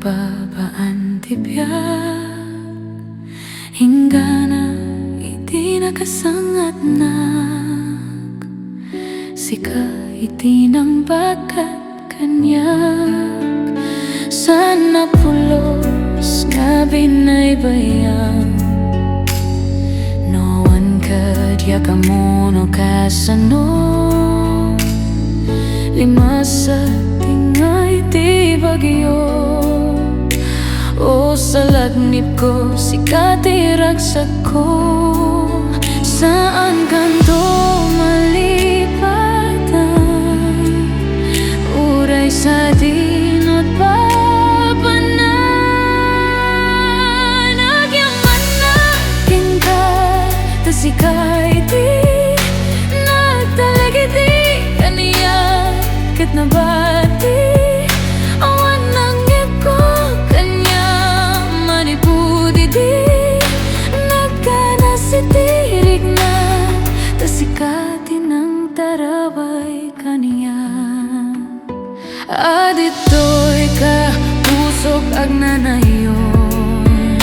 babaan tibyak hingga na iti nakasangat nak sika iti nang bakat kanyak sana pulos nga binaybayang noon kadya kamuno kasano lima sa tingay ti bagyo o sa lagnip ko sikati ragsak ko saan kanto malipatan uray sa dinot papanan agyaman na kinka tasikay ti nagtalagiti kaniya ket nabati awan nangip ko kanya manipudidi nagkanasitirig na tasikati ng tarabay kaniya adito'y ka pusok agnanayon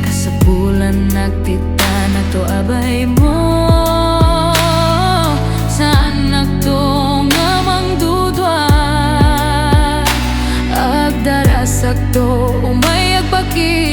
kasapulan nagtita na to abay mo saan nagtong namang dudwa agdarasak to umayag bakit